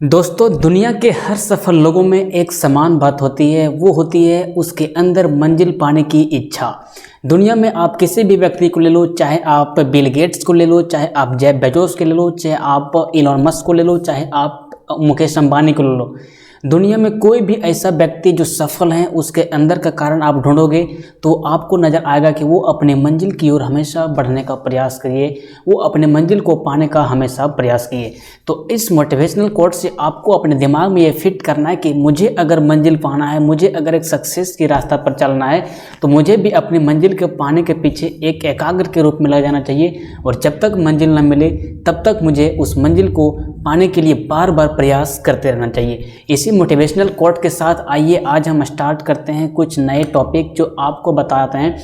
दोस्तों, दुनिया के हर सफल लोगों में एक समान बात होती है, वो होती है उसके अंदर मंजिल पाने की इच्छा। दुनिया में आप किसी भी व्यक्ति को ले लो, चाहे आप बिल गेट्स को ले लो, चाहे आप जेफ बेजोस को ले लो, चाहे आप इलॉन मस्क को ले लो, चाहे आप मुकेश अंबानी को ले लो। दुनिया में कोई भी ऐसा व्यक्ति जो सफल है, उसके अंदर का कारण आप ढूंढोगे तो आपको नज़र आएगा कि वो अपने मंजिल की ओर हमेशा बढ़ने का प्रयास करिए, वो अपने मंजिल को पाने का हमेशा प्रयास किए। तो इस मोटिवेशनल कोट से आपको अपने दिमाग में ये फिट करना है कि मुझे अगर मंजिल पाना है, मुझे अगर एक सक्सेस की रास्ता पर चलना है, तो मुझे भी अपनी मंजिल के पाने के पीछे एक एकाग्र के रूप में लग जाना चाहिए। और जब तक मंजिल न मिले तब तक मुझे उस मंजिल को पाने के लिए बार बार प्रयास करते रहना चाहिए। इसी मोटिवेशनल कोट के साथ आइए आज हम स्टार्ट करते हैं कुछ नए टॉपिक जो आपको बताते हैं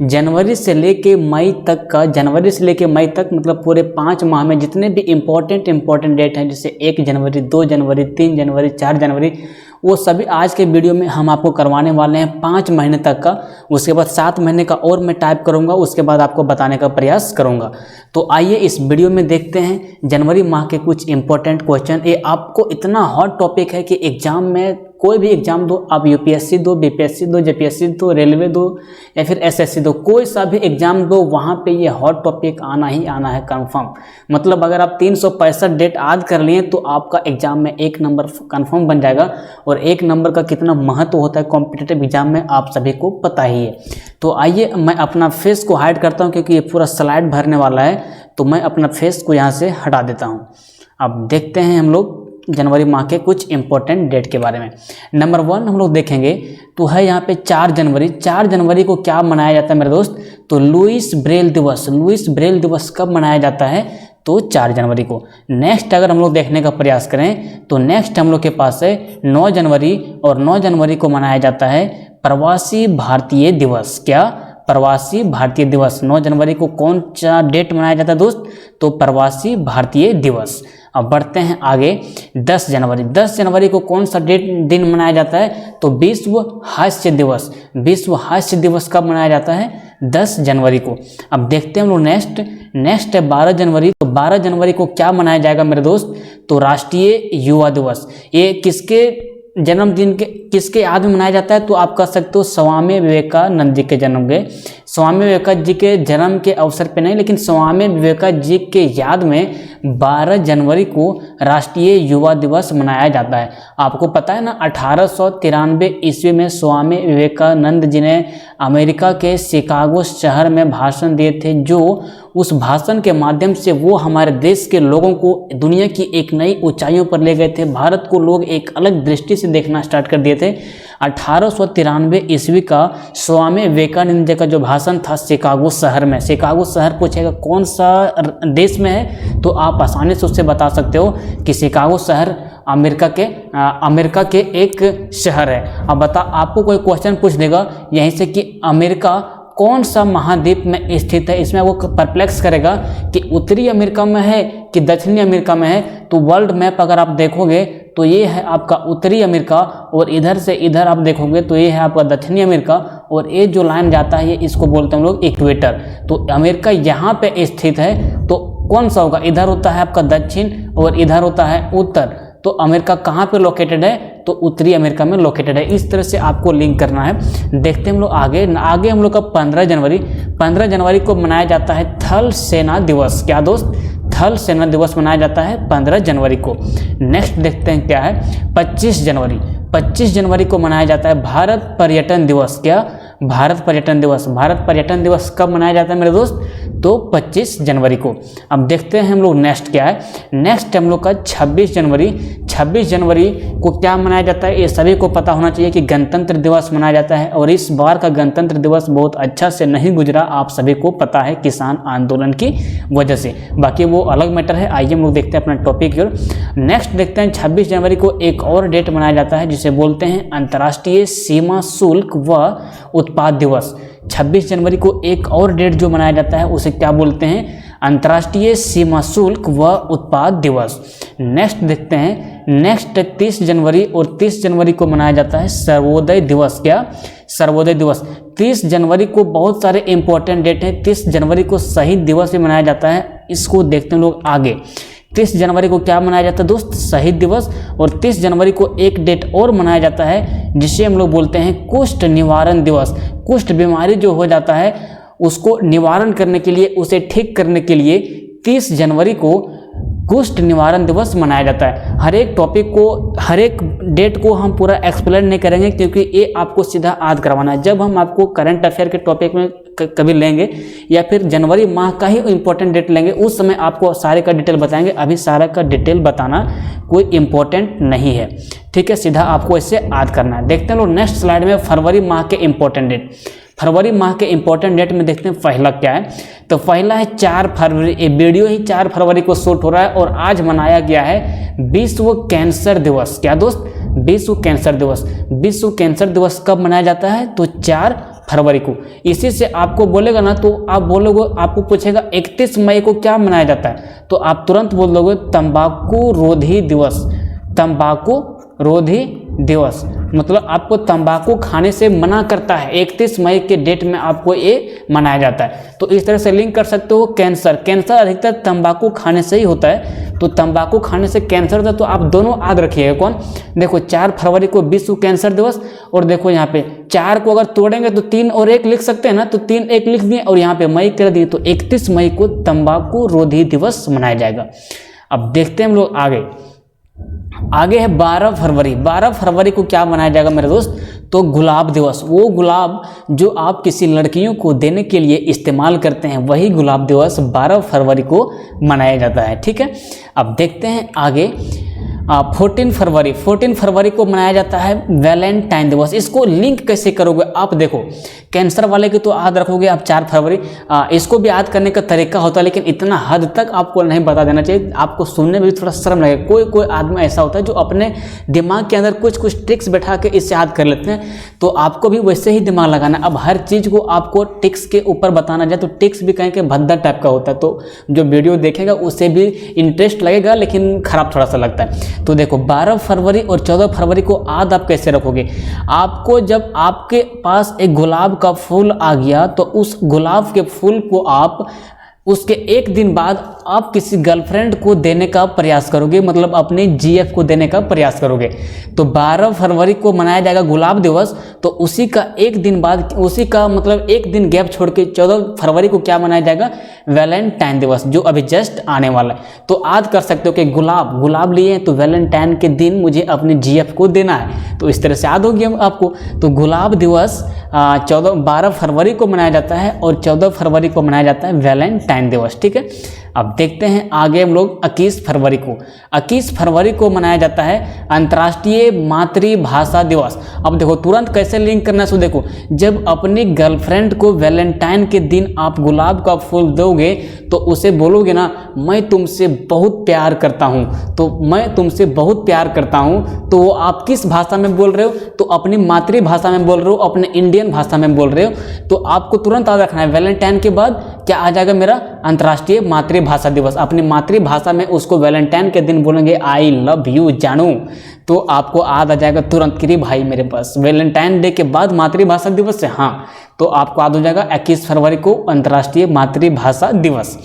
जनवरी से लेके मई तक का। जनवरी से लेके मई तक मतलब पूरे 5 माह में जितने भी इम्पोर्टेंट डेट हैं, जैसे 1 जनवरी, 2 जनवरी, 3 जनवरी, 4 जनवरी, वो सभी आज के वीडियो में हम आपको करवाने वाले हैं 5 महीने तक का। उसके बाद 7 महीने का और मैं टाइप करूंगा, उसके बाद आपको बताने का प्रयास करूंगा। तो आइए इस वीडियो में देखते हैं जनवरी माह के कुछ इंपॉर्टेंट क्वेश्चन। ये आपको इतना हॉट टॉपिक है कि एग्जाम में कोई भी एग्जाम दो, आप यूपीएससी दो, बीपीएससी ददो, जेपीएससी दो, रेलवे दो या फिर एसएससी दो, कोई सा भी एग्जाम दो, वहाँ पे ये हॉट टॉपिक आना ही आना है कंफर्म। मतलब अगर आप 365 डेट याद कर लिए तो आपका एग्जाम में 1 नंबर कंफर्म बन जाएगा। और 1 नंबर का कितना महत्व होता है कॉम्पिटिटिव एग्जाम में आप सभी को पता ही है। तो आइए मैं अपना फेस को हाइड करता हूँ क्योंकि ये पूरा स्लाइड भरने वाला है, तो मैं अपना फेस को यहाँ से हटा देता हूँ। अब देखते हैं हम लोग जनवरी माह के कुछ इंपॉर्टेंट डेट के बारे में। नंबर 1 हम लोग देखेंगे तो है यहाँ पे 4 जनवरी। 4 जनवरी को क्या मनाया जाता है मेरे दोस्त? तो लुईस ब्रेल दिवस। लुईस ब्रेल दिवस कब मनाया जाता है? तो 4 जनवरी को। नेक्स्ट अगर हम लोग देखने का प्रयास करें तो नेक्स्ट हम लोग के पास है 9 जनवरी, और 9 जनवरी को मनाया जाता है प्रवासी भारतीय दिवस। क्या? प्रवासी भारतीय दिवस। 9 जनवरी को कौन सा डेट मनाया जाता है दोस्त? तो प्रवासी भारतीय दिवस। अब बढ़ते हैं आगे। 10 जनवरी। 10 जनवरी को कौन सा दिन मनाया जाता है? तो विश्व हास्य दिवस। विश्व हास्य दिवस कब मनाया जाता है? 10 जनवरी को। अब देखते हैं हम लोग नेक्स्ट है 12 जनवरी। तो 12 जनवरी को क्या मनाया जाएगा मेरे दोस्त? तो राष्ट्रीय युवा दिवस। ये किसके जन्मदिन के किसके याद में मनाया जाता है? तो आप कह सकते हो स्वामी विवेकानंद जी के जन्म के, स्वामी विवेकानंद जी के जन्म के अवसर पे नहीं, लेकिन स्वामी विवेकानंद जी के याद में 12 जनवरी को राष्ट्रीय युवा दिवस मनाया जाता है। आपको पता है ना, 1893 ईस्वी में स्वामी विवेकानंद जी ने अमेरिका के शिकागो शहर में भाषण दिए थे, जो उस भाषण के माध्यम से वो हमारे देश के लोगों को दुनिया की एक नई ऊंचाइयों पर ले गए थे। भारत को लोग एक अलग दृष्टि से देखना स्टार्ट कर दिए थे। 1893 ईस्वी का स्वामी विवेकानंद जी का जो भाषण था शिकागो शहर में। शिकागो शहर पूछेगा कौन सा देश में है, तो आप आसानी से उससे बता सकते हो कि शिकागो शहर अमेरिका के एक शहर है। अब बता, आपको कोई क्वेश्चन पूछ देगा यहीं से कि अमेरिका कौन सा महाद्वीप में स्थित है, इसमें वो परप्लेक्स करेगा कि उत्तरी अमेरिका में है कि दक्षिणी अमेरिका में है। तो वर्ल्ड मैप अगर आप देखोगे तो ये है आपका उत्तरी अमेरिका, और इधर से इधर आप देखोगे तो ये है आपका दक्षिणी अमेरिका, और ये जो लाइन जाता है ये इसको बोलते हैं हम लोग इक्वेटर। तो अमेरिका यहाँ पे स्थित है, तो कौन सा होगा? इधर होता है आपका दक्षिण और इधर होता है उत्तर। तो अमेरिका कहाँ पे लोकेटेड है? तो उत्तरी अमेरिका में लोकेटेड है। इस तरह से आपको लिंक करना है। देखते हैं हम लोग आगे हम लोग का 15 जनवरी। 15 जनवरी को मनाया जाता है थल सेना दिवस। क्या दोस्त? थल सेना दिवस मनाया जाता है 15 जनवरी को। नेक्स्ट देखते हैं क्या है 25 जनवरी। 25 जनवरी को मनाया जाता है भारत पर्यटन दिवस। क्या? भारत पर्यटन दिवस। भारत पर्यटन दिवस कब मनाया जाता है मेरे दोस्त? तो 25 जनवरी को। अब देखते हैं हम लोग नेक्स्ट क्या है। नेक्स्ट हम लोग का 26 जनवरी। 26 जनवरी को क्या मनाया जाता है? ये सभी को पता होना चाहिए कि गणतंत्र दिवस मनाया जाता है, और इस बार का गणतंत्र दिवस बहुत अच्छा से नहीं गुजरा, आप सभी को पता है, किसान आंदोलन की वजह से। बाकी वो अलग मैटर है। आइए हम लोग देखते हैं अपना टॉपिक की ओर। नेक्स्ट देखते हैं 26 जनवरी को एक और डेट मनाया जाता है जिसे बोलते हैं अंतर्राष्ट्रीय सीमा शुल्क व उत्पाद दिवस। 26 जनवरी को एक और डेट जो मनाया जाता है उसे क्या बोलते हैं? अंतर्राष्ट्रीय सीमा शुल्क व उत्पाद दिवस। नेक्स्ट देखते हैं नेक्स्ट 30 जनवरी, और 30 जनवरी को मनाया जाता है सर्वोदय दिवस। क्या? सर्वोदय दिवस। 30 जनवरी को बहुत सारे इंपॉर्टेंट डेट हैं। 30 जनवरी को शहीद दिवस भी मनाया जाता है, इसको देखते हैं लोग आगे। 30 जनवरी को क्या मनाया जाता है दोस्त? शहीद दिवस। और 30 जनवरी को एक डेट और मनाया जाता है जिसे हम लोग बोलते हैं कुष्ठ निवारण दिवस। कुष्ठ बीमारी जो हो जाता है उसको निवारण करने के लिए, उसे ठीक करने के लिए 30 जनवरी को कुष्ठ निवारण दिवस मनाया जाता है। हर एक टॉपिक को, हर एक डेट को हम पूरा एक्सप्लेन नहीं करेंगे क्योंकि ये आपको सीधा याद करवाना है। जब हम आपको करंट अफेयर के टॉपिक में कभी लेंगे या फिर जनवरी माह का ही इंपॉर्टेंट डेट लेंगे, उस समय आपको सारे का डिटेल बताएंगे। अभी सारा का डिटेल बताना कोई इंपॉर्टेंट नहीं है, ठीक है, सीधा आपको इसे याद करना है। देखते हैं लोग नेक्स्ट स्लाइड में फरवरी माह के इंपॉर्टेंट डेट। फरवरी माह के इंपॉर्टेंट डेट में देखते हैं पहला क्या है। तो पहला है 4 फरवरी। ये वीडियो ही 4 फरवरी को शूट हो रहा है और आज मनाया गया है विश्व कैंसर दिवस। क्या दोस्त? विश्व कैंसर दिवस। विश्व कैंसर दिवस कब मनाया जाता है? तो 4 फरवरी को। इसी से आपको बोलेगा ना तो आप बोलोगे, आपको पूछेगा 31 मई को क्या मनाया जाता है, तो आप तुरंत बोल दोगे तंबाकू रोधी दिवस। तंबाकू रोधी दिवस मतलब आपको तंबाकू खाने से मना करता है। 31 मई के डेट में आपको ये मनाया जाता है। तो इस तरह से लिंक कर सकते हो। कैंसर, कैंसर अधिकतर तंबाकू खाने से ही होता है, तो तंबाकू खाने से कैंसर होता है। तो आप दोनों याद रखिएगा। कौन? देखो 4 फरवरी को विश्व कैंसर दिवस, और देखो यहाँ पे 4 को अगर तोड़ेंगे तो 3 और 1 लिख सकते हैं ना, तो 3 1 लिख दिए और यहाँ पे मई कर दिए, तो 31 मई को तंबाकू रोधी दिवस मनाया जाएगा। अब देखते हैं हम लोग आगे है 12 फरवरी। 12 फरवरी को क्या मनाया जाएगा मेरे दोस्त? तो गुलाब दिवस। वो गुलाब जो आप किसी लड़कियों को देने के लिए इस्तेमाल करते हैं, वही गुलाब दिवस 12 फरवरी को मनाया जाता है, ठीक है। अब देखते हैं आगे 14 फरवरी। 14 फरवरी को मनाया जाता है वैलेंटाइन दिवस। इसको लिंक कैसे करोगे आप? देखो कैंसर वाले की तो याद रखोगे आप 4 फरवरी, इसको भी याद करने का तरीका होता है, लेकिन इतना हद तक आपको नहीं बता देना चाहिए। आपको सुनने में भी थोड़ा शर्म लगे। कोई आदमी ऐसा होता है जो अपने दिमाग के अंदर कुछ ट्रिक्स बैठा के इससे याद कर लेते हैं, तो आपको भी वैसे ही दिमाग लगाना। अब हर चीज़ को आपको ट्रिक्स के ऊपर बताना जाए तो ट्रिक्स भी कहीं के भद्दा टाइप का होता है, तो जो वीडियो देखेगा उसे भी इंटरेस्ट लगेगा लेकिन खराब थोड़ा सा लगता है। तो देखो 12 फरवरी और 14 फरवरी को याद आप कैसे रखोगे? आपको जब आपके पास एक गुलाब का फूल आ गया तो उस गुलाब के फूल को आप उसके एक दिन बाद आप किसी गर्लफ्रेंड को देने का प्रयास करोगे, मतलब अपनी जीएफ को देने का प्रयास करोगे। तो 12 फरवरी को मनाया जाएगा गुलाब दिवस, तो उसी का एक दिन बाद, उसी का मतलब एक दिन गैप छोड़ के 14 फरवरी को क्या मनाया जाएगा? वैलेंटाइन दिवस, जो अभी जस्ट आने वाला है। तो याद कर सकते हो कि गुलाब लिए हैं तो वैलेंटाइन के दिन मुझे अपनी जीएफ को देना है, तो इस तरह से याद होगी आपको। तो गुलाब दिवस 12 फरवरी को मनाया जाता है और 14 फरवरी को मनाया जाता है वैलेंटाइन दिवस, ठीक है। अब देखते हैं आगे हम लोग 21 फरवरी को। 21 फरवरी को मनाया जाता है अंतर्राष्ट्रीय मातृभाषा दिवस। अब देखो तुरंत कैसे लिंक करना है। सो देखो, जब अपनी गर्लफ्रेंड को वैलेंटाइन के दिन आप गुलाब का फूल दोगे तो उसे बोलोगे ना, मैं तुमसे बहुत प्यार करता हूँ, तो मैं तुमसे बहुत प्यार करता हूँ, तो वो आप किस भाषा में बोल रहे हो? तो अपनी मातृभाषा में बोल रहे हो, अपने इंडियन भाषा में बोल रहे हो। तो आपको तुरंत याद रखना है वैलेंटाइन के बाद क्या आ जाएगा मेरा? अंतर्राष्ट्रीय मातृभाषा दिवस। अपनी मातृभाषा में उसको वैलेंटाइन के दिन बोलेंगे आई लव यू जानू, तो आपको याद आ जाएगा तुरंत कि भाई मेरे पास वैलेंटाइन डे के बाद मातृभाषा दिवस है। हाँ, तो आपको याद हो जाएगा 21 फरवरी को अंतर्राष्ट्रीय मातृभाषा दिवस।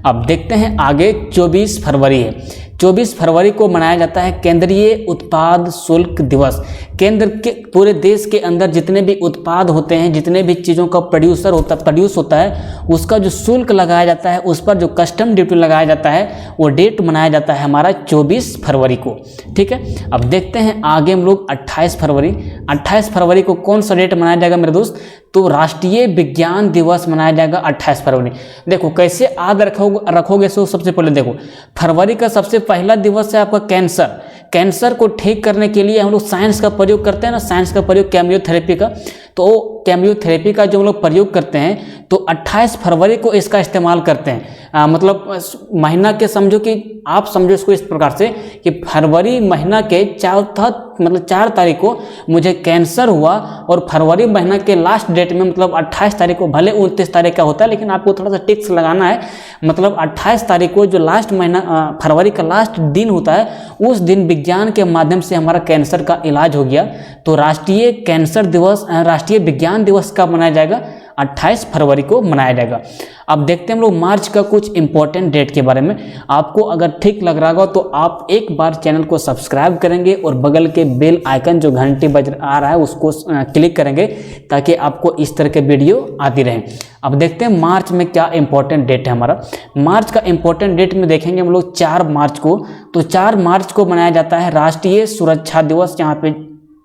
अब देखते हैं आगे 24 फरवरी है। 24 फरवरी को मनाया जाता है केंद्रीय उत्पाद शुल्क दिवस। केंद्र के पूरे देश के अंदर जितने भी उत्पाद होते हैं, जितने भी चीज़ों का प्रोड्यूस होता है, उसका जो शुल्क लगाया जाता है, उस पर जो कस्टम ड्यूटी लगाया जाता है, वो डेट मनाया जाता है हमारा 24 फरवरी को, ठीक है। अब देखते हैं आगे हम लोग 28 फरवरी। 28 फरवरी को कौन सा डेट मनाया जाएगा मेरे दोस्त? तो राष्ट्रीय विज्ञान दिवस मनाया जाएगा 28 फरवरी। देखो कैसे याद रखोगे। सो सबसे पहले देखो, फरवरी का सबसे पहला दिवस है आपका कैंसर। कैंसर को ठीक करने के लिए हम लोग साइंस का प्रयोग करते हैं ना, साइंस का प्रयोग केमियोथेरेपी का। तो केमियोथेरेपी का जो हम लोग प्रयोग करते हैं तो 28 फरवरी को इसका इस्तेमाल करते हैं। मतलब महीना के समझो कि आप समझो इसको इस प्रकार से कि फरवरी महीना के 4 तारीख को मुझे कैंसर हुआ और फरवरी महीना के लास्ट डेट में मतलब 28 तारीख को, भले 29 तारीख का होता है लेकिन आपको थोड़ा सा टिक्स लगाना है। मतलब 28 तारीख को जो लास्ट महीना फरवरी का लास्ट दिन होता है, उस दिन विज्ञान के माध्यम से हमारा कैंसर का इलाज हो गया। तो राष्ट्रीय कैंसर दिवस, राष्ट्रीय विज्ञान दिवस कब मनाया जाएगा? 28 फरवरी को मनाया जाएगा। अब देखते हैं हम लोग मार्च का कुछ इंपॉर्टेंट डेट के बारे में। आपको अगर ठीक लग रहा होगा तो आप एक बार चैनल को सब्सक्राइब करेंगे और बगल के बेल आइकन जो घंटी बज आ रहा है उसको क्लिक करेंगे ताकि आपको इस तरह के वीडियो आती रहे। अब देखते हैं मार्च में क्या इंपॉर्टेंट डेट है हमारा। मार्च का इंपॉर्टेंट डेट में देखेंगे हम लोग 4 मार्च को। तो 4 मार्च को मनाया जाता है राष्ट्रीय सुरक्षा दिवस। यहाँ पे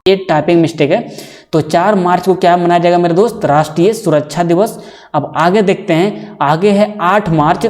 ये टाइपिंग मिस्टेक है। तो 4 मार्च को क्या मनाया जाएगा मेरे दोस्त? राष्ट्रीय सुरक्षा दिवस। अब आगे देखते हैं, आगे है 8 मार्च।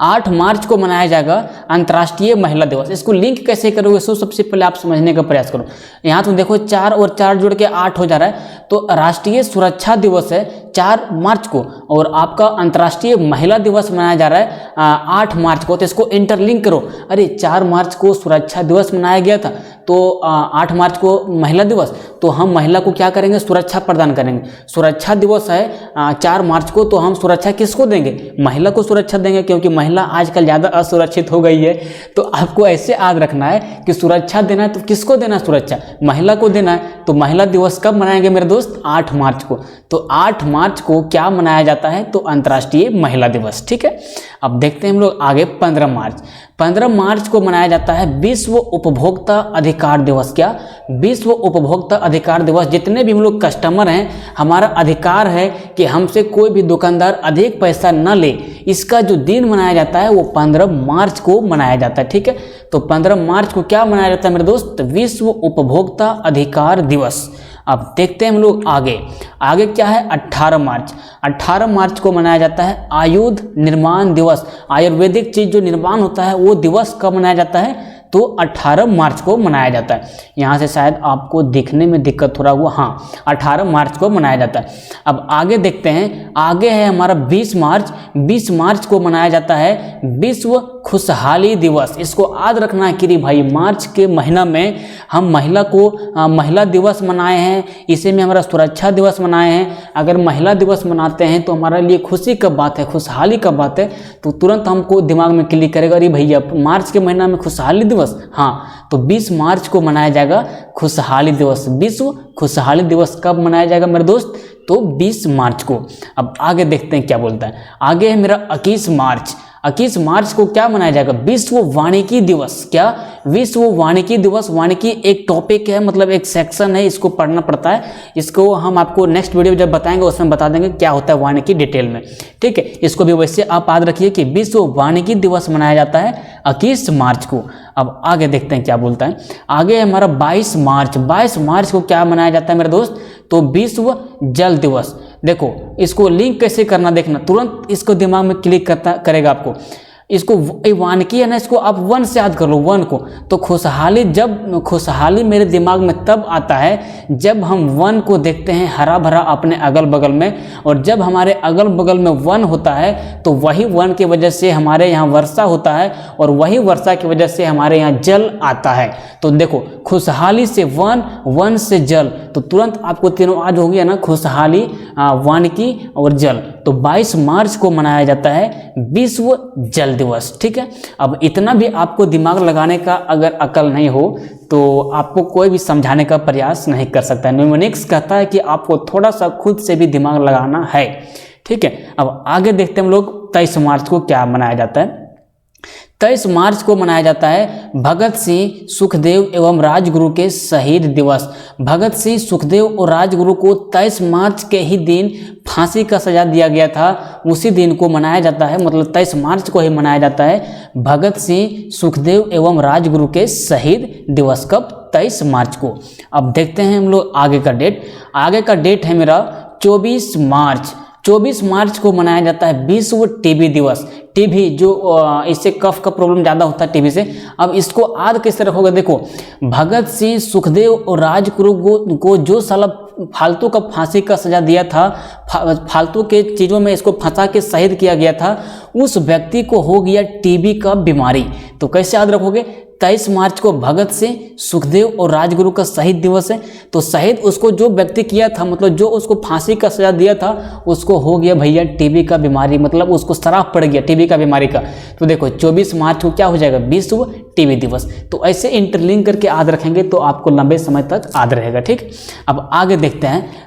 8 मार्च को मनाया जाएगा अंतर्राष्ट्रीय महिला दिवस। इसको लिंक कैसे करोगे सो सबसे पहले आप समझने का प्रयास करो। यहाँ तो देखो 4 और 4 जुड़ के 8 हो जा रहा है। तो राष्ट्रीय सुरक्षा दिवस है 4 मार्च को और आपका अंतर्राष्ट्रीय महिला दिवस मनाया जा रहा है 8 मार्च को। तो इसको इंटरलिंक करो। अरे 4 मार्च को सुरक्षा दिवस मनाया गया था तो 8 मार्च को महिला दिवस, तो हम महिला को क्या करेंगे? सुरक्षा प्रदान करेंगे। सुरक्षा दिवस है 4 मार्च को, तो हम सुरक्षा किसको देंगे? महिला को सुरक्षा देंगे, क्योंकि महिला आजकल ज़्यादा असुरक्षित हो गई है। तो आपको ऐसे याद रखना है कि सुरक्षा देना है तो किसको देना है? सुरक्षा महिला को देना है। तो महिला दिवस कब मनाएंगे मेरे दोस्त? 8 मार्च को। तो 8 मार्च को क्या मनाया जाता है? तो अंतर्राष्ट्रीय महिला दिवस। ठीक है, अब देखते हैं हम लोग आगे 15 मार्च। 15 मार्च को मनाया जाता है विश्व उपभोक्ता अधिकार दिवस। क्या? विश्व उपभोक्ता अधिकार दिवस। जितने भी हम लोग कस्टमर हैं, हमारा अधिकार है कि हमसे कोई भी दुकानदार अधिक पैसा न ले। इसका जो दिन मनाया जाता है वो 15 मार्च को मनाया जाता है। ठीक है, तो 15 मार्च को क्या मनाया जाता है मेरे दोस्त? विश्व उपभोक्ता अधिकार दिवस। अब देखते हैं हम लोग आगे। आगे क्या है? 18 मार्च। 18 मार्च को मनाया जाता है आयुध निर्माण दिवस। आयुर्वेदिक चीज जो निर्माण होता है वो दिवस कब मनाया जाता है? तो 18 मार्च को मनाया जाता है। यहाँ से शायद आपको दिखने में दिक्कत हो रहा हुआ, हाँ 18 मार्च को मनाया जाता है। अब आगे देखते हैं, आगे है हमारा 20 मार्च। 20 मार्च को मनाया जाता है विश्व खुशहाली दिवस। इसको याद रखना है कि भाई मार्च के महीना में हम महिला को महिला दिवस मनाए हैं, इसी में हमारा सुरक्षा दिवस मनाए हैं। अगर महिला दिवस मनाते हैं तो हमारे लिए खुशी का बात है, खुशहाली का बात है, तो तुरंत हमको दिमाग में क्लिक करेगा अरे भैया मार्च के महीना में खुशहाली दिवस। हाँ, तो 20 मार्च को मनाया जाएगा खुशहाली दिवस। विश्व खुशहाली दिवस कब मनाया जाएगा मेरे दोस्त? तो 20 मार्च को। अब आगे देखते हैं क्या बोलता है। आगे है मेरा 21 मार्च। 21 मार्च को क्या मनाया जाएगा? विश्व वानिकी दिवस। क्या? विश्व वानिकी दिवस। वानिकी एक टॉपिक है, मतलब एक सेक्शन है, इसको पढ़ना पड़ता है। इसको हम आपको नेक्स्ट वीडियो जब बताएंगे उसमें बता देंगे क्या होता है वानिकी डिटेल में। ठीक है, इसको भी वैसे आप याद रखिए कि विश्व वानिकी दिवस मनाया जाता है 21 मार्च को। अब आगे देखते हैं क्या बोलता है। आगे हमारा 22 मार्च। 22 मार्च को क्या मनाया जाता है मेरे दोस्त? तो विश्व जल दिवस। देखो इसको लिंक कैसे करना, देखना तुरंत इसको दिमाग में क्लिक करेगा आपको। इसको वानिकी है ना, इसको आप वन से याद कर लो, वन को। तो खुशहाली, जब खुशहाली मेरे दिमाग में तब आता है जब हम वन को देखते हैं हरा भरा अपने अगल बगल में, और जब हमारे अगल बगल में वन होता है तो वही वन की वजह से हमारे यहाँ वर्षा होता है, और वही वर्षा की वजह से हमारे यहाँ जल आता है। तो देखो खुशहाली से वन, वन से जल, तो तुरंत आपको तीनों आज हो गया ना, खुशहाली, वानिकी और जल। तो 22 मार्च को मनाया जाता है विश्व जल दिवस। ठीक है, अब इतना भी आपको दिमाग लगाने का अगर अकल नहीं हो तो आपको कोई भी समझाने का प्रयास नहीं कर सकता है। न्यूमोनिक्स कहता है कि आपको थोड़ा सा खुद से भी दिमाग लगाना है। ठीक है, अब आगे देखते हैं हम लोग 23 मार्च को क्या मनाया जाता है। 23 मार्च को मनाया जाता है भगत सिंह, सुखदेव एवं राजगुरु के शहीद दिवस। भगत सिंह, सुखदेव और राजगुरु को 23 मार्च के ही दिन फांसी का सजा दिया गया था, उसी दिन को मनाया जाता है, मतलब 23 मार्च को ही मनाया जाता है भगत सिंह, सुखदेव एवं राजगुरु के शहीद दिवस। कब? 23 मार्च को। अब देखते हैं हम लोग आगे का डेट। आगे का डेट है मेरा 24 मार्च। 24 मार्च को मनाया जाता है विश्व टीबी दिवस। टीबी जो इससे कफ का प्रॉब्लम ज़्यादा होता है टीबी से। अब इसको याद कैसे रखोगे? देखो भगत सिंह, सुखदेव और राजगुरु को जो साला फालतू का फांसी का सजा दिया था, फालतू के चीज़ों में इसको फंसा के शहीद किया गया था, उस व्यक्ति को हो गया टीबी का बीमारी। तो कैसे याद रखोगे? 23 मार्च को भगत सिंह, सुखदेव और राजगुरु का शहीद दिवस है। तो शहीद उसको जो व्यक्ति किया था, मतलब जो उसको फांसी का सजा दिया था, उसको हो गया भैया टीबी का बीमारी, मतलब उसको शराब पड़ गया टीबी का बीमारी का। तो देखो 24 मार्च को क्या हो जाएगा, विश्व टीबी दिवस। तो ऐसे इंटरलिंक करके याद रखेंगे तो आपको लंबे समय तक याद रहेगा। ठीक, अब आगे देखते हैं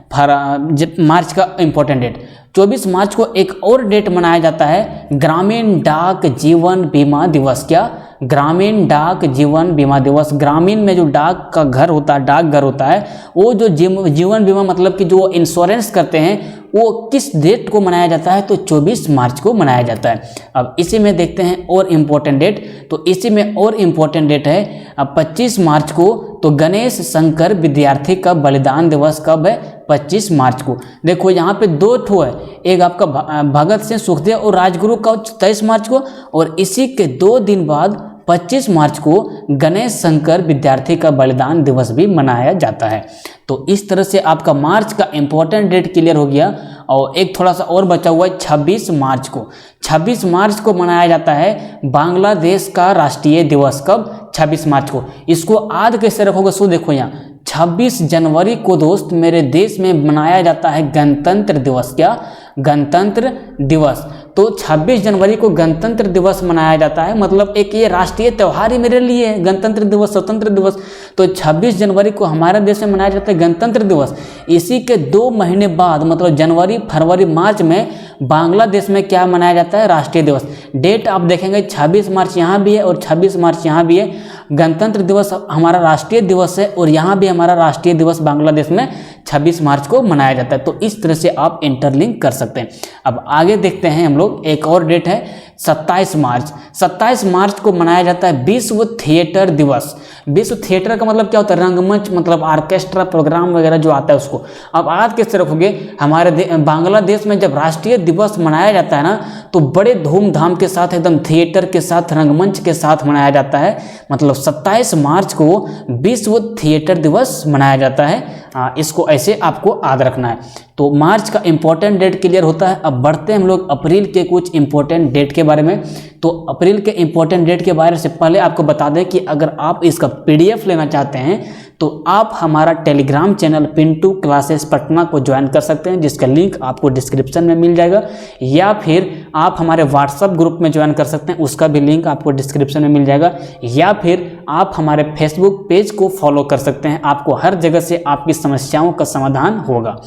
मार्च का इंपॉर्टेंट डेट। 24 मार्च को एक और डेट मनाया जाता है, ग्रामीण डाक जीवन बीमा दिवस। क्या, ग्रामीण डाक जीवन बीमा दिवस। ग्रामीण में जो डाक का घर होता है, डाकघर होता है, वो जो जीवन बीमा मतलब कि जो इंश्योरेंस करते हैं, वो किस डेट को मनाया जाता है, तो 24 मार्च को मनाया जाता है। अब इसी में देखते हैं और इम्पोर्टेंट डेट। तो इसी में और इम्पोर्टेंट डेट है अब 25 मार्च को, तो गणेश शंकर विद्यार्थी का बलिदान दिवस कब है, 25 मार्च को। देखो यहाँ पे दो ठो है, एक आपका भगत सिंह, सुखदेव और राजगुरु का 23 मार्च को, और इसी के 2 दिन बाद 25 मार्च को गणेश शंकर विद्यार्थी का बलिदान दिवस भी मनाया जाता है। तो इस तरह से आपका मार्च का इंपॉर्टेंट डेट क्लियर हो गया। और एक थोड़ा सा और बचा हुआ है 26 मार्च को। 26 मार्च को मनाया जाता है बांग्लादेश का राष्ट्रीय दिवस। कब, 26 मार्च को। इसको याद कैसे रखोगे, सो देखो यहाँ 26 जनवरी को दोस्त मेरे देश में मनाया जाता है गणतंत्र दिवस। क्या, गणतंत्र दिवस। तो 26 जनवरी को गणतंत्र दिवस मनाया जाता है, मतलब एक ये राष्ट्रीय त्यौहार ही मेरे लिए है, गणतंत्र दिवस, स्वतंत्र दिवस। तो 26 जनवरी को हमारे देश में मनाया जाता है गणतंत्र दिवस। इसी के 2 महीने बाद, मतलब जनवरी, फरवरी, मार्च में बांग्लादेश में क्या मनाया जाता है, राष्ट्रीय दिवस। डेट आप देखेंगे 26 मार्च यहाँ भी है और 26 मार्च यहाँ भी है। गणतंत्र दिवस हमारा राष्ट्रीय दिवस है और यहाँ भी हमारा राष्ट्रीय दिवस बांग्लादेश में 26 मार्च को मनाया जाता है। तो इस तरह से आप इंटरलिंक कर सकते हैं। अब आगे देखते हैं हम लोग, एक और डेट है 27 मार्च। 27 मार्च को मनाया जाता है विश्व थिएटर दिवस। विश्व थिएटर का मतलब क्या होता है, रंगमंच, मतलब ऑर्केस्ट्रा प्रोग्राम वगैरह जो आता है उसको। अब आज कैसे रखोगे, हमारे बांग्लादेश में जब राष्ट्रीय दिवस मनाया जाता है ना, तो बड़े धूमधाम के साथ, एकदम थिएटर के साथ, रंगमंच के साथ मनाया जाता है। मतलब 27 मार्च को विश्व थिएटर दिवस मनाया जाता है। इसको ऐसे आपको याद रखना है। तो मार्च का इंपॉर्टेंट डेट क्लियर होता है। अब बढ़ते हैं हम लोग अप्रैल के कुछ इंपॉर्टेंट डेट के बारे में। तो अप्रैल के इंपॉर्टेंट डेट के बारे से पहले आपको बता दें कि अगर आप इसका PDF लेना चाहते हैं तो आप हमारा Telegram channel Pintu classes Patna को ज्वाइन कर सकते हैं, जिसका लिंक आपको डिस्क्रिप्शन में मिल जाएगा, या फिर आप हमारे व्हाट्सएप ग्रुप में ज्वाइन कर सकते हैं, उसका भी लिंक आपको डिस्क्रिप्शन में मिल जाएगा, या फिर आप हमारे फेसबुक पेज को फॉलो कर सकते हैं। आपको हर जगह से आपकी समस्याओं का समाधान होगा।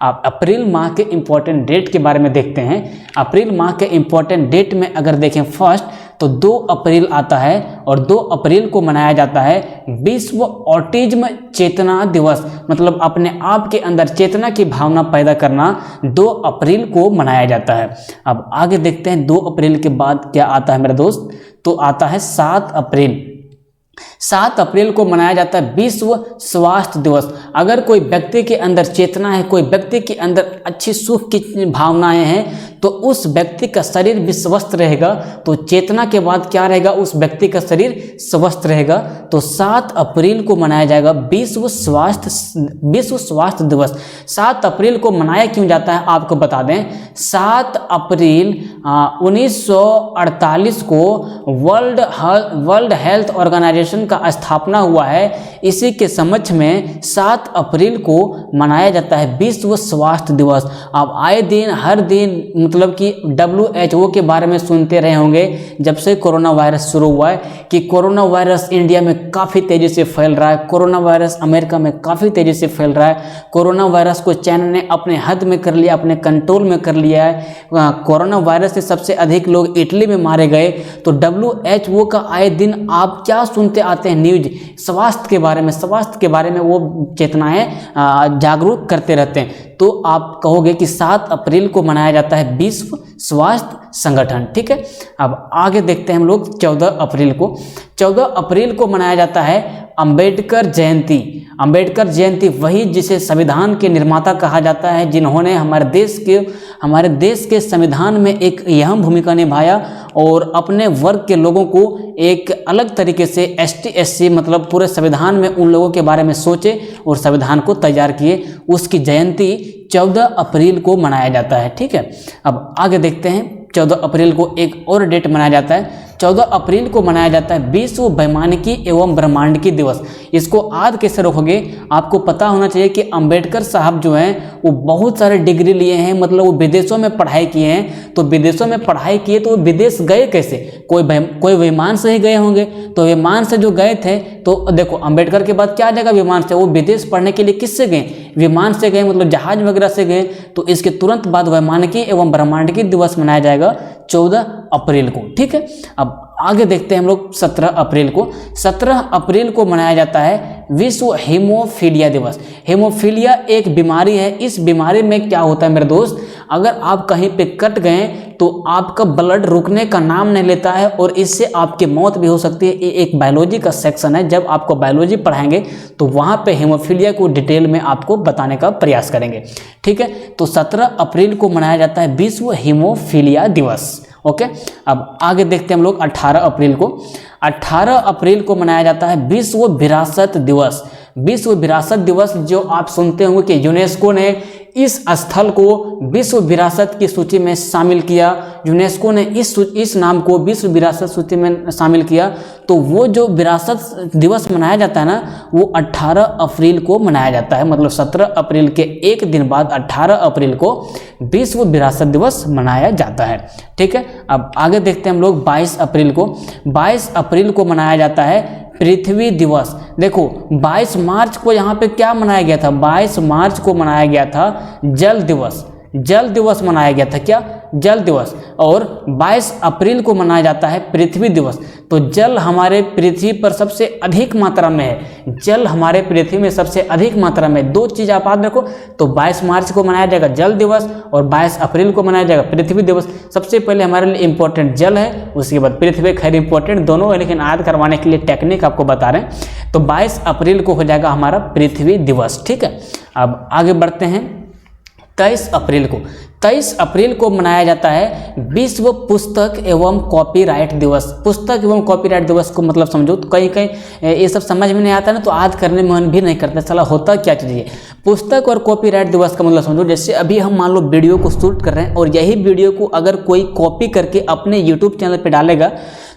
आप अप्रैल माह के इंपॉर्टेंट डेट के बारे में देखते हैं। अप्रैल माह के इंपॉर्टेंट डेट में अगर देखें फर्स्ट, तो 2 अप्रैल आता है और 2 अप्रैल को मनाया जाता है विश्व ऑटिज्म चेतना दिवस। मतलब अपने आप के अंदर चेतना की भावना पैदा करना 2 अप्रैल को मनाया जाता है। अब आगे देखते हैं 2 अप्रैल के बाद क्या आता है मेरे दोस्त, तो आता है 7 अप्रैल। 7 अप्रैल को मनाया जाता है विश्व स्वास्थ्य दिवस। अगर कोई व्यक्ति के अंदर चेतना है, कोई व्यक्ति के अंदर अच्छी सुख की भावनाएं हैं, तो उस व्यक्ति का शरीर भी स्वस्थ रहेगा। तो चेतना के बाद क्या रहेगा, उस व्यक्ति का शरीर स्वस्थ रहेगा। तो 7 अप्रैल को मनाया जाएगा विश्व स्वास्थ्य दिवस। 7 अप्रैल को मनाया क्यों जाता है आपको बता दें। 7 अप्रैल 1948 को वर्ल्ड हेल्थ ऑर्गेनाइजेशन का स्थापना हुआ है। इसी के समक्ष में 7 अप्रैल को मनाया जाता है विश्व स्वास्थ्य दिवस। आप आए दिन, हर दिन, मतलब कि WHO के बारे में सुनते रहे होंगे जब से कोरोना वायरस शुरू हुआ है, कि कोरोना वायरस इंडिया में काफ़ी तेज़ी से फैल रहा है, कोरोना वायरस अमेरिका में काफ़ी तेज़ी से फैल रहा है, कोरोना वायरस को चाइना ने अपने हद में कर लिया, अपने कंट्रोल में कर लिया है। कोरोना वायरस से सबसे अधिक लोग इटली में मारे गए। तो WHO का आए दिन आप क्या सुनते आते हैं न्यूज, स्वास्थ्य के बारे में वो चेतनाएं जागरूक करते रहते हैं। तो आप कहोगे कि 7 अप्रैल को मनाया जाता है विश्व स्वास्थ्य संगठन। ठीक है, अब आगे देखते हैं हम लोग 14 अप्रैल को। 14 अप्रैल को मनाया जाता है अंबेडकर जयंती। अंबेडकर जयंती वही जिसे संविधान के निर्माता कहा जाता है, जिन्होंने हमारे देश के संविधान में एक अहम भूमिका निभाया और अपने वर्ग के लोगों को एक अलग तरीके से ST SC मतलब पूरे संविधान में उन लोगों के बारे में सोचे और संविधान को तैयार किए। उसकी जयंती 14 अप्रैल को मनाया जाता है। ठीक है, अब आगे देखते हैं 14 अप्रैल को एक और डेट मनाया जाता है। 14 अप्रैल को मनाया जाता है विश्व वैमानिकी एवं ब्रह्मांडिकी दिवस। इसको आज कैसे रखोगे, आपको पता होना चाहिए कि अंबेडकर साहब जो हैं वो बहुत सारे डिग्री लिए हैं, मतलब वो विदेशों में पढ़ाई किए हैं। तो विदेशों में पढ़ाई किए तो वो विदेश गए कैसे, कोई विमान से ही गए होंगे। तो विमान से जो गए थे, तो देखो अंबेडकर के बाद क्या आ जाएगा, विमान से। वो विदेश पढ़ने के लिए किससे गए, विमान से गए, मतलब जहाज वगैरह से गए। तो इसके तुरंत बाद वैमानिकी एवं ब्रह्मांडिकी दिवस मनाया जाएगा 14 अप्रैल को। ठीक है, अब आगे देखते हैं हम लोग 17 अप्रैल को। 17 अप्रैल को मनाया जाता है विश्व हेमोफीलिया दिवस। हेमोफीलिया एक बीमारी है। इस बीमारी में क्या होता है मेरे दोस्त, अगर आप कहीं पे कट गए तो आपका ब्लड रुकने का नाम नहीं लेता है और इससे आपकी मौत भी हो सकती है। ये एक बायोलॉजी का सेक्शन है, जब आपको बायोलॉजी पढ़ाएंगे तो वहाँ पे हेमोफीलिया को डिटेल में आपको बताने का प्रयास करेंगे। ठीक है, तो 17 अप्रैल को मनाया जाता है विश्व हेमोफीलिया दिवस। ओके, अब आगे देखते हैं हम लोग 18 अप्रैल को। 18 अप्रैल को मनाया जाता है विश्व विरासत दिवस। विश्व विरासत दिवस जो आप सुनते होंगे कि यूनेस्को ने इस स्थल को विश्व विरासत की सूची में शामिल किया। यूनेस्को ने इस नाम को विश्व विरासत सूची में शामिल किया। तो वो जो विरासत दिवस मनाया जाता है ना, वो 18 अप्रैल को मनाया जाता है। मतलब 17 अप्रैल के एक दिन बाद 18 अप्रैल को विश्व विरासत दिवस मनाया जाता है। ठीक है, अब आगे देखते हैं हम लोग 22 अप्रैल को। 22 अप्रैल को मनाया जाता है पृथ्वी दिवस। देखो 22 मार्च को यहाँ पे क्या मनाया गया था, 22 मार्च को मनाया गया था जल दिवस। जल दिवस मनाया गया था, क्या, जल दिवस। और 22 अप्रैल को मनाया जाता है पृथ्वी दिवस। तो जल हमारे पृथ्वी पर सबसे अधिक मात्रा में है, जल हमारे पृथ्वी में सबसे अधिक मात्रा में। दो चीज़ आप याद रखो, तो 22 मार्च को मनाया जाएगा जल दिवस और 22 अप्रैल को मनाया जाएगा पृथ्वी दिवस। सबसे पहले हमारे लिए इंपॉर्टेंट जल है, उसके बाद पृथ्वी। खैर इंपॉर्टेंट दोनों है, लेकिन याद करवाने के लिए टेक्निक आपको बता रहे हैं। तो 22 अप्रैल को हो जाएगा हमारा पृथ्वी दिवस। ठीक है, अब आगे बढ़ते हैं 23 अप्रैल को। 23 अप्रैल को मनाया जाता है विश्व पुस्तक एवं कॉपीराइट दिवस। पुस्तक एवं कॉपीराइट दिवस को मतलब समझो, तो कहीं कहीं ये सब समझ में नहीं आता ना, तो आज करने में मन भी नहीं करता, साला होता क्या चीज़ है। पुस्तक और कॉपीराइट दिवस का मतलब समझो, जैसे अभी हम मान लो वीडियो को शूट कर रहे हैं और यही वीडियो को अगर कोई कॉपी करके अपने यूट्यूब चैनल पर डालेगा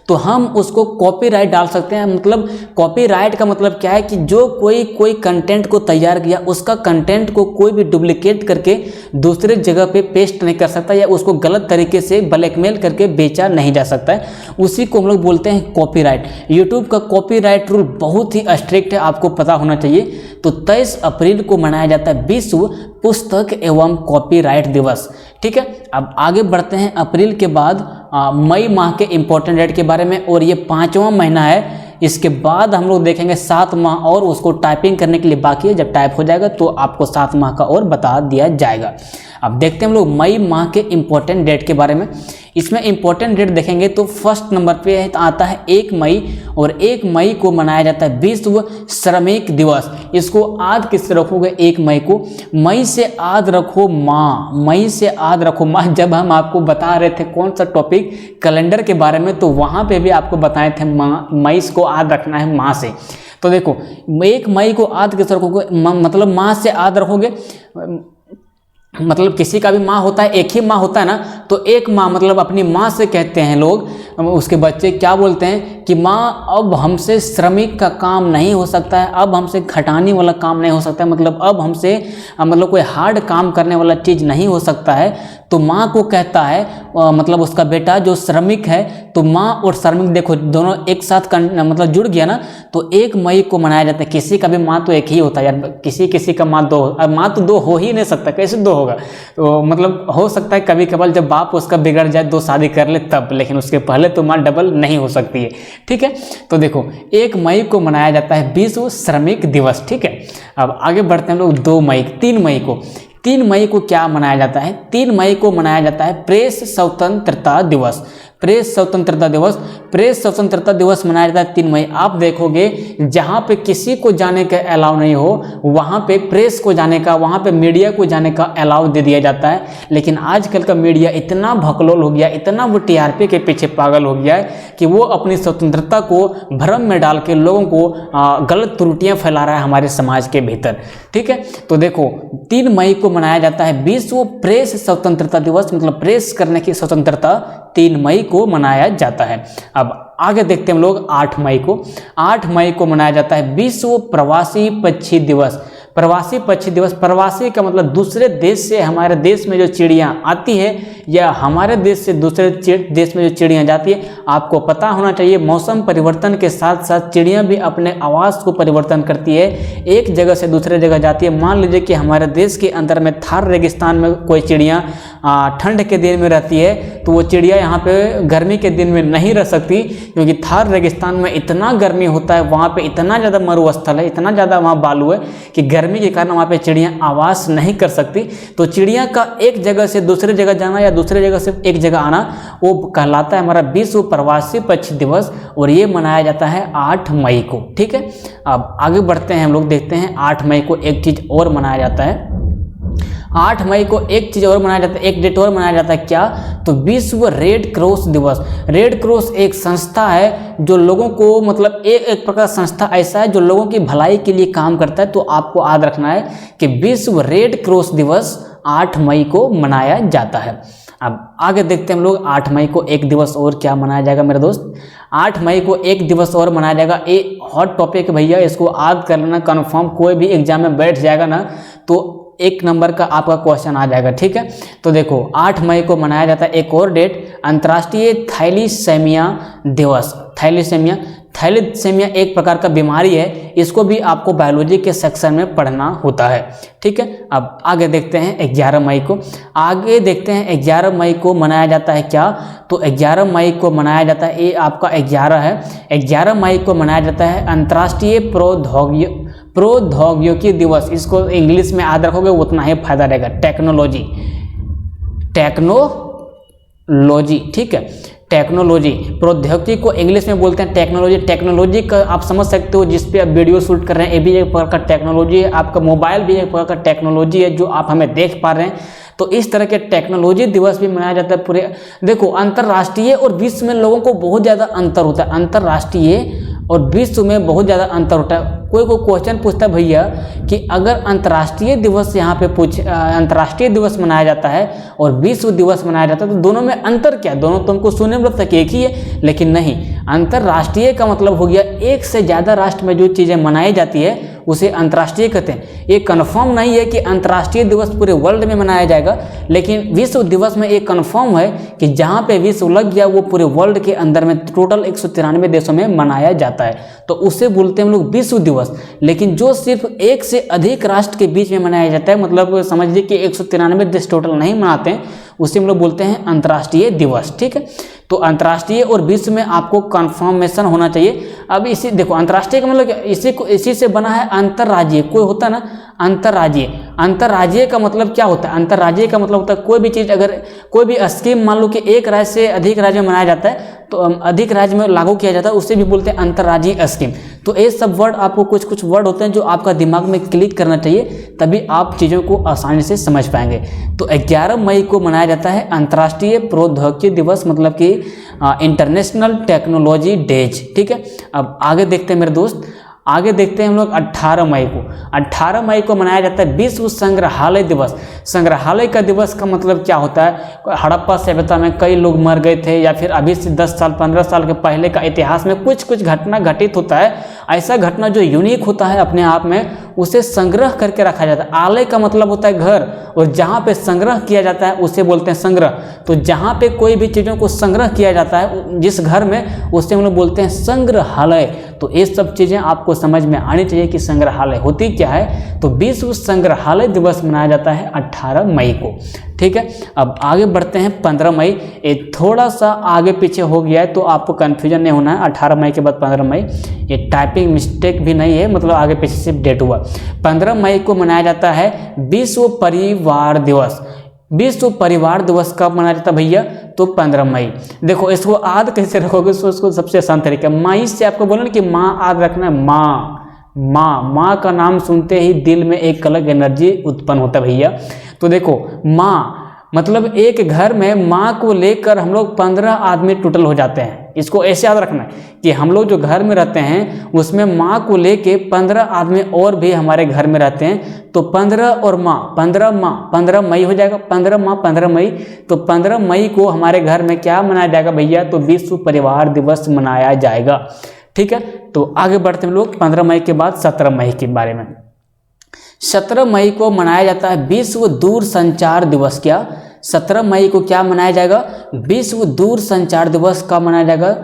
तो हम उसको कॉपीराइट डाल सकते हैं। मतलब कॉपीराइट का मतलब क्या है कि जो कोई कंटेंट को तैयार किया, उसका कंटेंट को कोई भी डुप्लीकेट करके दूसरे जगह पे पेस्ट नहीं कर सकता, या उसको गलत तरीके से ब्लैकमेल करके बेचा नहीं जा सकता है। उसी को हम लोग बोलते हैं कॉपीराइट। यूट्यूब का कॉपीराइट रूल बहुत ही स्ट्रिक्ट है, आपको पता होना चाहिए। तो 23 अप्रैल को मनाया जाता है विश्व पुस्तक एवं कॉपीराइट दिवस। ठीक है, अब आगे बढ़ते हैं अप्रैल के बाद मई माह के इंपॉर्टेंट डेट के बारे में, और ये 5वां महीना है। इसके बाद हम लोग देखेंगे 7 माह, और उसको टाइपिंग करने के लिए बाकी है। जब टाइप हो जाएगा तो आपको 7 माह का और बता दिया जाएगा। अब देखते हैं हम लोग मई माह के इंपॉर्टेंट डेट के बारे में। इसमें इंपॉर्टेंट डेट देखेंगे तो फर्स्ट नंबर पे आता है 1 मई, और 1 मई को मनाया जाता है विश्व श्रमिक दिवस। इसको आद किससे रखोगे, 1 मई को, मई से आद रखो माँ, मई से आद रखो माँ। जब हम आपको बता रहे थे कौन सा टॉपिक कैलेंडर के बारे में, तो वहाँ पे भी आपको बताए थे माँ, मई को आद रखना है माँ से। तो देखो 1 मई को आद किससे रखोगे, मतलब माँ से आद रखोगे। मतलब किसी का भी माँ होता है, एक ही माँ होता है ना, तो एक माँ मतलब अपनी माँ से कहते हैं लोग, उसके बच्चे क्या बोलते हैं कि माँ अब हमसे श्रमिक का काम नहीं हो सकता है, अब हमसे खटाने वाला काम नहीं हो सकता है, मतलब अब हमसे मतलब कोई हार्ड काम करने वाला चीज़ नहीं हो सकता है। तो माँ को कहता है मतलब उसका बेटा जो श्रमिक है, तो माँ और श्रमिक देखो दोनों एक साथ मतलब जुड़ गया ना, तो 1 मई को मनाया जाता है। किसी का भी माँ तो एक ही होता है यार, किसी का माँ दो, अब माँ तो 2 हो ही नहीं सकता, कैसे 2 होगा। तो मतलब हो सकता है कभी कभार जब बाप उसका बिगड़ जाए 2 शादी कर ले तब, लेकिन उसके पहले तो माँ डबल नहीं हो सकती है। ठीक है, तो देखो 1 मई को मनाया जाता है विश्व श्रमिक दिवस। ठीक है, अब आगे बढ़ते हैं लोग 2 मई, 3 मई को। 3 मई को क्या मनाया जाता है, 3 मई को मनाया जाता है प्रेस स्वतंत्रता दिवस। प्रेस स्वतंत्रता दिवस, प्रेस स्वतंत्रता दिवस मनाया जाता है 3 मई। आप देखोगे जहाँ पे किसी को जाने का अलाउ नहीं हो, वहाँ पे प्रेस को जाने का, वहाँ पे मीडिया को जाने का अलाउ दे दिया जाता है। लेकिन आजकल का मीडिया इतना भकलोल हो गया, इतना वो टीआरपी के पीछे पागल हो गया है कि वो अपनी स्वतंत्रता को भ्रम में डाल के लोगों को गलत त्रुटियाँ फैला रहा है हमारे समाज के भीतर। ठीक है, तो देखो 3 मई को मनाया जाता है विश्व प्रेस स्वतंत्रता दिवस, मतलब प्रेस करने की स्वतंत्रता 3 मई को मनाया जाता है। अब आगे देखते हैं हम लोग 8 मई को। 8 मई को मनाया जाता है विश्व प्रवासी पक्षी दिवस। प्रवासी पक्षी दिवस, प्रवासी का मतलब दूसरे देश से हमारे देश में जो चिड़ियाँ आती है या हमारे देश से दूसरे देश में जो चिड़ियाँ जाती है, आपको पता होना चाहिए मौसम परिवर्तन के साथ साथ चिड़ियाँ भी अपने आवास को परिवर्तन करती है, एक जगह से दूसरे जगह जाती है। मान लीजिए कि हमारे देश के अंदर में थार रेगिस्तान में कोई चिड़ियाँ ठंड के दिन में रहती है, तो वो चिड़िया यहाँ पे गर्मी के दिन में नहीं रह सकती, क्योंकि थार रेगिस्तान में इतना गर्मी होता है, वहाँ पे इतना ज़्यादा मरुस्थल है, इतना ज़्यादा वहाँ बालू है कि गर्मी के कारण वहाँ पे चिड़ियाँ आवास नहीं कर सकती। तो चिड़िया का एक जगह से दूसरे जगह जाना या दूसरे जगह से एक जगह आना, वो कहलाता है हमारा विश्व प्रवासी पक्षी दिवस, और ये मनाया जाता है 8 मई को। ठीक है, अब आगे बढ़ते हैं हम लोग, देखते हैं 8 मई को एक चीज़ और मनाया जाता है। 8 मई को एक चीज़ और मनाया जाता है, एक डेट और मनाया जाता है, क्या? तो विश्व रेड क्रॉस दिवस। रेड क्रॉस एक संस्था है जो लोगों को, मतलब एक प्रकार संस्था ऐसा है जो लोगों की भलाई के लिए काम करता है। तो आपको याद रखना है कि विश्व रेड क्रॉस दिवस 8 मई को मनाया जाता है। अब आगे देखते हैं हम लोग 8 मई को एक दिवस और क्या मनाया जाएगा मेरे दोस्त। 8 मई को एक दिवस और मनाया जाएगा। ये हॉट टॉपिक भैया, इसको याद कर लेना कन्फर्म, कोई भी एग्जाम में बैठ जाएगा ना तो 1 नंबर का आपका क्वेश्चन आ जाएगा। ठीक है, तो देखो 8 मई को मनाया जाता है एक और डेट, अंतर्राष्ट्रीय थैलीसेमिया दिवस। थैलीसेमिया एक प्रकार का बीमारी है, इसको भी आपको बायोलॉजी के सेक्शन में पढ़ना होता है। ठीक है, अब आगे देखते हैं 11 मई को। आगे देखते हैं 11 मई को मनाया जाता है क्या? तो 11 मई को मनाया जाता है, ये आपका 11 है, 11 मई को मनाया जाता है अंतर्राष्ट्रीय प्रौद्योगिकी दिवस। इसको इंग्लिश में याद रखोगे उतना ही फायदा रहेगा। टेक्नोलॉजी, ठीक है, टेक्नोलॉजी, प्रौद्योगिकी को इंग्लिश में बोलते हैं टेक्नोलॉजी। टेक्नोलॉजी का आप समझ सकते हो जिस पे आप वीडियो शूट कर रहे हैं, ये भी एक प्रकार का टेक्नोलॉजी है। आपका मोबाइल भी एक प्रकार का टेक्नोलॉजी है जो आप हमें देख पा रहे हैं। तो इस तरह के टेक्नोलॉजी दिवस भी मनाया जाता है पूरे। देखो अंतर्राष्ट्रीय और विश्व में लोगों को बहुत ज़्यादा अंतर होता है, अंतर्राष्ट्रीय और विश्व में बहुत ज़्यादा अंतर होता है। कोई क्वेश्चन पूछता है भैया कि अगर अंतर्राष्ट्रीय दिवस यहाँ पे अंतर्राष्ट्रीय दिवस मनाया जाता है और विश्व दिवस मनाया जाता है, तो दोनों में अंतर क्या है? दोनों तुमको सुनने में लगता है कि एक ही है, लेकिन नहीं। अंतर्राष्ट्रीय का मतलब हो गया एक से ज़्यादा राष्ट्र में जो चीज़ें मनाई जाती है उसे अंतर्राष्ट्रीय कहते हैं। ये कन्फर्म नहीं है कि अंतर्राष्ट्रीय दिवस पूरे वर्ल्ड में मनाया जाएगा, लेकिन विश्व दिवस में एक कन्फर्म है कि जहाँ पे विश्व लग गया वो पूरे वर्ल्ड के अंदर में टोटल 193 देशों में मनाया जाता है, तो उसे बोलते हैं हम लोग विश्व दिवस। लेकिन जो सिर्फ एक से अधिक राष्ट्र के बीच में मनाया जाता है, मतलब समझ लीजिए कि 193 देश टोटल नहीं मनाते हैं, उसे हम लोग बोलते हैं अंतर्राष्ट्रीय दिवस। ठीक है, तो अंतर्राष्ट्रीय और विश्व में आपको कन्फर्मेशन होना चाहिए। अब इसी देखो अंतर्राष्ट्रीय का मतलब इसी से बना है अंतर्राज्यीय। कोई होता है ना अंतर्राज्यीय का मतलब क्या होता है? अंतर्राज्यीय का मतलब होता है कोई भी चीज़, अगर कोई भी स्कीम मान लो कि एक राज्य से अधिक राज्य में मनाया जाता है, तो अधिक राज्य में लागू किया जाता है, उससे भी बोलते हैं अंतर्राज्यीय स्कीम। तो ये सब वर्ड आपको कुछ वर्ड होते हैं जो आपका दिमाग में क्लिक करना चाहिए, तभी आप चीज़ों को आसानी से समझ पाएंगे। तो 11 मई को मनाया जाता है अंतर्राष्ट्रीय प्रौद्योगिकी दिवस, मतलब कि इंटरनेशनल टेक्नोलॉजी डेज। ठीक है, अब आगे देखते हैं मेरे दोस्त, आगे देखते हैं हम लोग 18 मई को। 18 मई को मनाया जाता है विश्व संग्रहालय दिवस। संग्रहालय का दिवस का मतलब क्या होता है? हड़प्पा सभ्यता में कई लोग मर गए थे, या फिर अभी से 10 साल 15 साल के पहले का इतिहास में कुछ घटना घटित होता है, ऐसा घटना जो यूनिक होता है अपने आप में, उसे संग्रह करके रखा जाता है। आलय का मतलब होता है घर, और जहाँ पे संग्रह किया जाता है उसे बोलते हैं संग्रह। तो जहाँ पे कोई भी चीज़ों को संग्रह किया जाता है जिस घर में, उसे हम लोग बोलते हैं संग्रहालय। तो ये सब चीज़ें आपको समझ में आनी चाहिए कि संग्रहालय होती क्या है। तो विश्व संग्रहालय दिवस मनाया जाता है 18 मई को। ठीक है, अब आगे बढ़ते हैं 15 मई। ये थोड़ा सा आगे पीछे हो गया है तो आपको कन्फ्यूजन नहीं होना है। 18 मई के बाद 15 मई, ये टाइपिंग मिस्टेक भी नहीं है, मतलब आगे पीछे सिर्फ डेट हुआ। 15 मई को मनाया जाता है विश्व परिवार दिवस। विश्व परिवार दिवस कब मनाया जाता है भैया? तो 15 मई। देखो इसको याद कैसे रखोगे, उसको सबसे आसान तरीका, माई से आपको बोला ना कि माँ याद रखना है। माँ का नाम सुनते ही दिल में एक अलग एनर्जी उत्पन्न होता है भैया। तो देखो माँ मतलब एक घर में माँ को लेकर हम लोग 15 आदमी टोटल हो जाते हैं। इसको ऐसे याद रखना है कि हम लोग जो घर में रहते हैं उसमें माँ को लेके 15 आदमी और भी हमारे घर में रहते हैं। तो 15 और माँ 15 मई हो जाएगा, 15 माँ 15 मई। तो 15 मई को हमारे घर में क्या मनाया जाएगा भैया, तो विश्व परिवार दिवस मनाया जाएगा। ठीक है, तो आगे बढ़ते हैं लोग 15 मई के बाद 17 मई के बारे में। 17 मई को मनाया जाता है विश्व दूरसंचार दिवस। क्या 17 मई को क्या मनाया जाएगा, विश्व दूरसंचार दिवस का मनाया जाएगा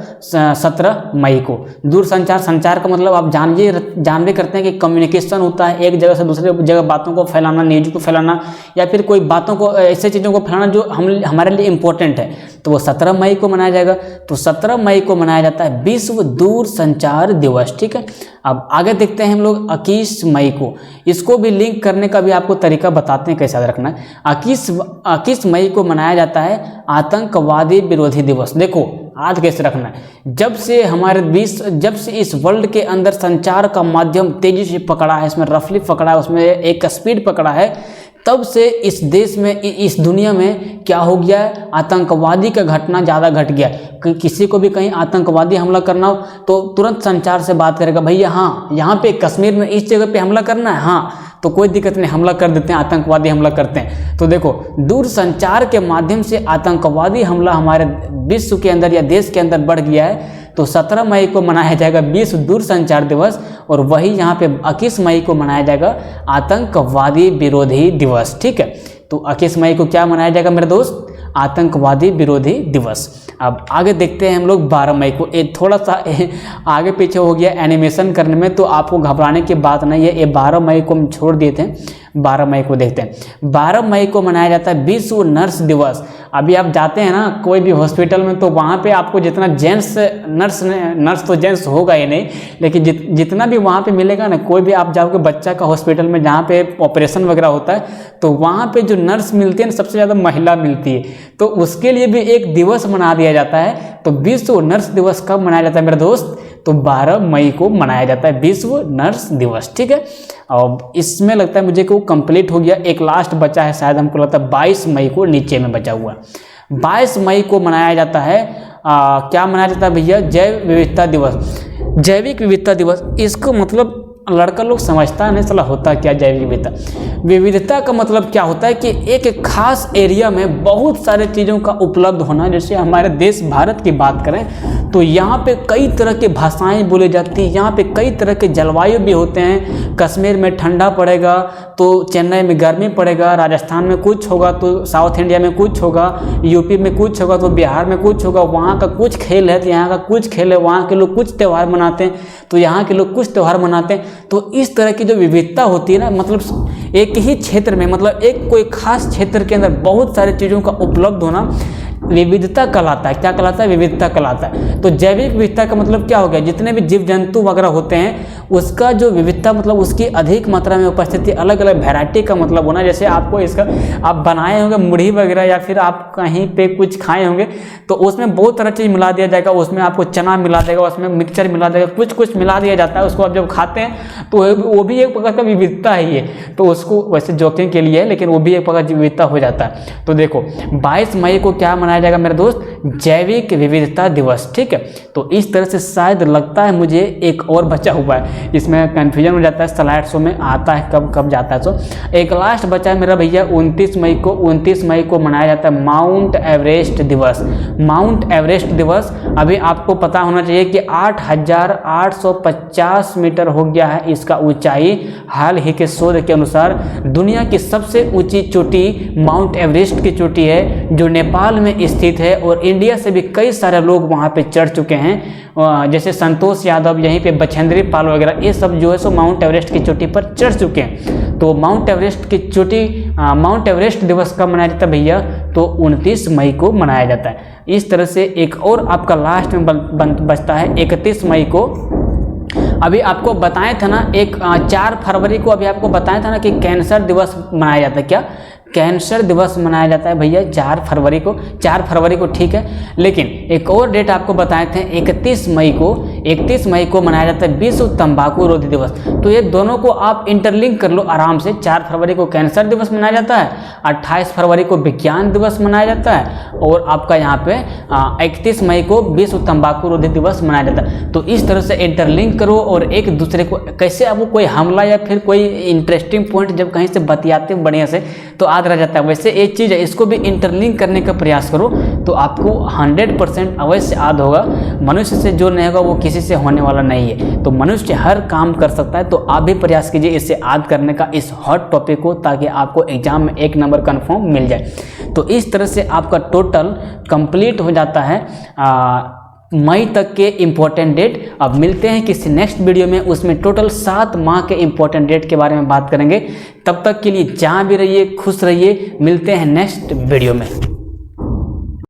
17 मई को। दूरसंचार, संचार का मतलब आप जानबे करते हैं कि कम्युनिकेशन होता है, एक जगह से दूसरे जगह बातों को फैलाना, न्यूज को फैलाना, या फिर कोई बातों को, ऐसे चीज़ों को फैलाना जो हमारे लिए इम्पोर्टेंट है। तो वो 17 मई को मनाया जाएगा। तो 17 मई को मनाया जाता है विश्व दूरसंचार दिवस। ठीक है, अब आगे देखते हैं हम लोग 21 मई को। इसको भी लिंक करने का भी आपको तरीका बताते हैं कैसे याद रखना है। 21 मई को मनाया जाता है आतंकवादी विरोधी दिवस। देखो आज कैसे रखना है, जब से इस वर्ल्ड के अंदर संचार का माध्यम तेजी से पकड़ा है, इसमें रफली पकड़ा है, उसमें एक स्पीड पकड़ा है, तब से इस देश में, इस दुनिया में क्या हो गया है, आतंकवादी का घटना ज़्यादा घट गया है। किसी को भी कहीं आतंकवादी हमला करना हो तो तुरंत संचार से बात करेगा, भैया हाँ यहाँ पे कश्मीर में इस जगह पे हमला करना है, हाँ तो कोई दिक्कत नहीं, हमला कर देते हैं, आतंकवादी हमला करते हैं। तो देखो दूर संचार के माध्यम से आतंकवादी हमला हमारे विश्व के अंदर या देश के अंदर बढ़ गया है। तो 17 मई को मनाया जाएगा विश्व दूरसंचार दिवस, और वही यहाँ पे 21 मई को मनाया जाएगा आतंकवादी विरोधी दिवस। ठीक है, तो 21 मई को क्या मनाया जाएगा मेरे दोस्त, आतंकवादी विरोधी दिवस। अब आगे देखते हैं हम लोग 12 मई को। ये थोड़ा सा आगे पीछे हो गया एनिमेशन करने में, तो आपको घबराने की बात नहीं है। ये 12 मई को हम छोड़ दिए थे, 12 मई को देखते हैं। 12 मई को मनाया जाता है विश्व नर्स दिवस। अभी आप जाते हैं ना कोई भी हॉस्पिटल में, तो वहाँ पे आपको जितना जेंट्स नर्स तो जेंट्स होगा ही नहीं, लेकिन जितना भी वहाँ पे मिलेगा ना, कोई भी आप जाओगे बच्चा का हॉस्पिटल में जहाँ पे ऑपरेशन वगैरह होता है, तो वहाँ पे जो नर्स मिलती है ना, सबसे ज़्यादा महिला मिलती है। तो उसके लिए भी एक दिवस मना दिया जाता है। तो विश्व नर्स दिवस कब मनाया जाता है मेरे दोस्त, तो 12 मई को मनाया जाता है विश्व नर्स दिवस। ठीक है, और इसमें लगता है मुझे कि वो कंप्लीट हो गया। एक लास्ट बचा है, शायद हमको लगता है 22 मई को नीचे में बचा हुआ। 22 मई को मनाया जाता है क्या मनाया जाता है भैया, जैव विविधता दिवस। जैविक विविधता दिवस, इसको मतलब लड़का लोग समझता नहीं साला होता क्या जैविक विविधता। विविधता का मतलब क्या होता है कि एक खास एरिया में बहुत सारे चीज़ों का उपलब्ध होना। जैसे हमारे देश भारत की बात करें तो यहाँ पे कई तरह की भाषाएं बोली जाती हैं, यहाँ पे कई तरह के जलवायु भी होते हैं। कश्मीर में ठंडा पड़ेगा तो चेन्नई में गर्मी पड़ेगा, राजस्थान में कुछ होगा तो साउथ इंडिया में कुछ होगा, यूपी में कुछ होगा तो बिहार में कुछ होगा। वहाँ का कुछ खेल है तो यहाँ का कुछ खेल है, वहाँ के लोग कुछ त्यौहार मनाते हैं तो यहाँ के लोग कुछ त्यौहार मनाते हैं। तो इस तरह की जो विविधता होती है ना, मतलब एक ही क्षेत्र में, मतलब एक कोई खास क्षेत्र के अंदर बहुत सारी चीज़ों का उपलब्ध होना विविधता कहलाता है। क्या कहलाता है, विविधता कहलाता है। तो जैविक विविधता का मतलब क्या हो गया, जितने भी जीव जंतु वगैरह होते हैं उसका जो विविधता मतलब उसकी अधिक मात्रा में उपस्थिति, अलग अलग वैरायटी का मतलब होना। जैसे आपको इसका आप बनाए होंगे मुढ़ी वगैरह, या फिर आप कहीं पे कुछ खाए होंगे तो उसमें बहुत तरह चीज़ मिला दिया जाएगा, उसमें आपको चना मिला देगा, उसमें मिक्सचर मिला देगा, कुछ मिला दिया जाता है। उसको आप जब खाते हैं तो वो भी एक प्रकार का विविधता है ये, तो उसको वैसे जोकिंग के लिए है लेकिन वो भी एक प्रकार की विविधता हो जाता है। तो देखो 22 मई को क्या मनाया जाएगा मेरे दोस्त, जैविक विविधता दिवस। ठीक है, तो इस तरह से शायद लगता है मुझे एक और बचा हुआ है, इसमें कंफ्यूजन हो जाता है, स्लाइड शो में आता है कब जाता है। तो एक लास्ट बचा है मेरा भैया 29 मई को मनाया जाता है माउंट एवरेस्ट दिवस। माउंट एवरेस्ट दिवस अभी आपको पता होना चाहिए कि 8,850 मीटर हो गया है इसका ऊंचाई। हाल ही के शोध के अनुसार दुनिया की सबसे ऊंची चोटी माउंट एवरेस्ट की चोटी है, जो नेपाल में स्थित है, और इंडिया से भी कई सारे लोग वहां पे चढ़ चुके हैं। जैसे संतोष यादव, यहीं पे बछेंद्री पाल वगैरह, ये सब जो है सो माउंट एवरेस्ट की चोटी पर चढ़ चुके हैं। तो माउंट एवरेस्ट की चोटी, माउंट एवरेस्ट दिवस कब मनाया जाता है भैया, तो 29 मई को मनाया जाता है। इस तरह से एक और आपका लास्ट में बचता है 31 मई को। अभी आपको बताए थे ना 4 फरवरी को अभी आपको बताया था ना कि कैंसर दिवस मनाया जाता है। क्या कैंसर दिवस मनाया जाता है भैया 4 फरवरी को। ठीक है, लेकिन एक और डेट आपको बताए थे 31 मई को। 31 मई को मनाया जाता है विश्व तंबाकू रोधी दिवस। तो ये दोनों को आप इंटरलिंक कर लो आराम से। 4 फरवरी को कैंसर दिवस मनाया जाता है, 28 फरवरी को विज्ञान दिवस मनाया जाता है, और आपका यहाँ पे 31 मई को विश्व तंबाकू रोधी दिवस मनाया जाता है। तो इस तरह से इंटरलिंक करो और एक दूसरे को कैसे आपको कोई हमला या फिर कोई इंटरेस्टिंग पॉइंट जब कहीं से बतियाते हैं बढ़िया से तो याद रह जाता है, वैसे एक चीज़ है, इसको भी इंटरलिंक करने का प्रयास करो तो आपको 100% अवश्य याद होगा। मनुष्य से जो नहीं होगा वो किसी से होने वाला नहीं है। तो मनुष्य हर काम कर सकता है, तो आप भी प्रयास कीजिए इसे याद करने का, इस हॉट टॉपिक को, ताकि आपको एग्जाम में 1 नंबर कन्फर्म मिल जाए। तो इस तरह से आपका टोटल कंप्लीट हो जाता है मई तक के इम्पोर्टेंट डेट। अब मिलते हैं किसी नेक्स्ट वीडियो में, उसमें टोटल 7 माह के इम्पोर्टेंट डेट के बारे में बात करेंगे। तब तक के लिए जहाँ भी रहिए खुश रहिए, मिलते हैं नेक्स्ट वीडियो में।